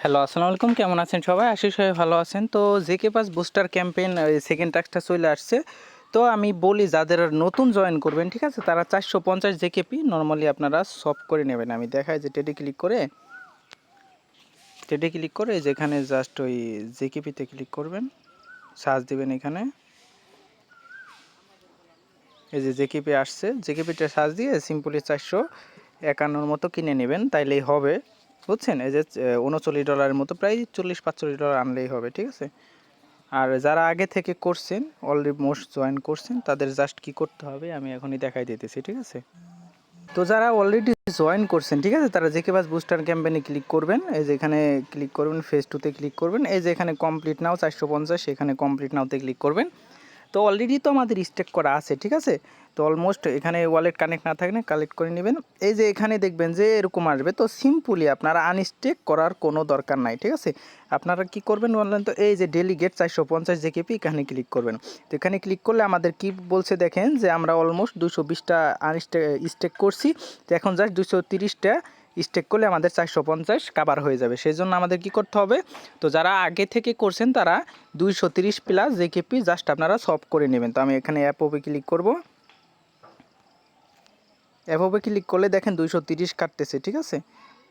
Hello, আসসালামু আলাইকুম। কেমন আছেন সবাই? আশা করি সবাই ভালো আছেন। তো JK pass booster campaign second টাস্কটা চলে আসছে। তো আমি বলি যাদের নতুন জয়েন করবেন, ঠিক আছে? তারা 450 জেকেপি নরমালি আপনারা সলভ করে নেবেন। আমি দেখাই যে টেডে ক্লিক করে যেখানে জাস্ট ওই জেকেপিতে ক্লিক করবেন, সার্চ দিবেন এখানে। এই যে জেকেপি আসছে, জেকেপিটা সার্চ দিয়ে সিম্পলি 451 মতো কিনে নেবেন, তাইলেই হবে। বুঝছেন? এই যে $39 মতো, প্রায় $40-45 আনলেই হবে, ঠিক আছে? আর যারা আগে থেকে করছেন, অলমোস্ট জয়েন করছেন, তাদের জাস্ট কি করতে হবে আমি এখনই দেখাই দিতেছি, ঠিক আছে? তো যারা অলরেডি জয়েন করছেন, ঠিক আছে, তারা জেকে বাস বুস্টার ক্যাম্পেইনে ক্লিক করবেন। এই যে এখানে ক্লিক করবেন, ফেজ 2তে ক্লিক করবেন। এই যে এখানে কমপ্লিট নাও 450, এখানে কমপ্লিট নাওতে ক্লিক করবেন। তো অলরেডি তো আমাদের স্টেক করা আছে, ঠিক আছে? তো অলমোস্ট এখানে ওয়ালেট কানেক্ট না থাকলে কালেক্ট করে নেবেন। এই যে এখানে দেখবেন যে এরকম আসবে, তো সিম্পলি আপনারা আনস্টেক করার কোনো দরকার নাই, ঠিক আছে? আপনারা কি করবেন বললেন, তো এই যে ডেলিগেট 450 জেকেপি এখানে ক্লিক করবেন। তো এখানে ক্লিক করলে আমাদের কি বলছে দেখেন, যে আমরা অলমোস্ট 220টা স্টেক করছি। তো এখন জাস্ট 230টা স্টেক করলে আমাদের 450 কাভার হয়ে যাবে। সেই জন্য আমাদের কি করতে হবে, তো যারা আগে থেকে করছেন তারা 230 প্লাস জেকেপি জাস্ট আপনারা সলভ করে নেবেন। তো আমি এখানে অ্যাপে ক্লিক করব। অ্যাপে ক্লিক করলে দেখেন 230 কাটতেছে, ঠিক আছে?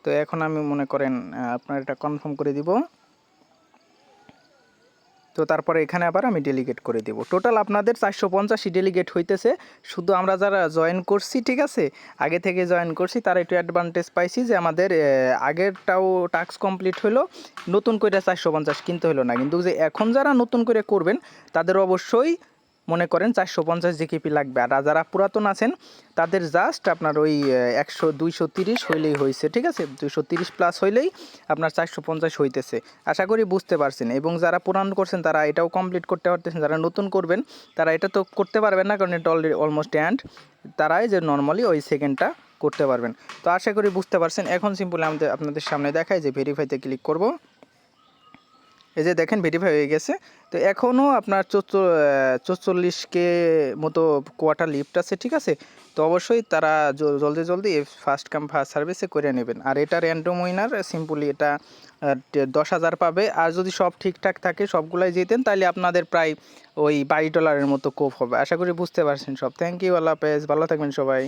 তো এখন আমি মনে করেন আপনার এটা কনফার্ম করে দিব। তো তারপরে এখানে আবার আমি ডেলিগেট করে দেব। টোটাল আপনাদের 450ই ডেলিগেট হইতেছে। শুধু আমরা যারা জয়েন করছি, ঠিক আছে, আগে থেকে জয়েন করছি, তারা একটু অ্যাডভান্টেজ পাইছি যে আমাদের আগেরটাও টাস্ক কমপ্লিট হলো, নতুন করে 450 কিনতে হলো না। কিন্তু যে এখন যারা নতুন করে করবেন তাদের অবশ্যই মনে করেন 450 জিকেপি লাগবে। আর যারা পুরাতন আছেন তাদের জাস্ট আপনার ওই 230 হইলেই হয়েছে, ঠিক আছে? 230 প্লাস হইলেই আপনার 450 হইতেছে। আশা করি বুঝতে পারছেন। এবং যারা পুরান করছেন তারা এটাও কমপ্লিট করতে পারতেছেন। যারা নতুন করবেন তারা এটা তো করতে পারবেন না, কারণ এটা অলরেডি অলমোস্ট এন্ড। তারাই যে নর্মালি ওই সেকেন্ডটা করতে পারবেন। তো আশা করি বুঝতে পারছেন। এখন সিম্পলি আপনাদের সামনে দেখায় যে ভেরিফাইতে ক্লিক করব। এই যে দেখেন ভেরিফাই হয়ে গেছে। তো এখনও আপনার 44K মতো কোয়ার্টার লিফট আছে, ঠিক আছে? তো অবশ্যই তারা জলদি ফার্স্ট কাম ফার্স্ট সার্ভিসে করে নেবেন। আর এটা র্যান্ডম উইনার, সিম্পলি এটা 10,000 পাবে। আর যদি সব ঠিকঠাক থাকে, সবগুলাই জিতেন, তাহলে আপনাদের প্রায় ওই $22 মতো কোপ হবে। আশা করি বুঝতে পারছেন সব। থ্যাংক ইউ, আল্লাহ হাফেজ, ভালো থাকবেন সবাই।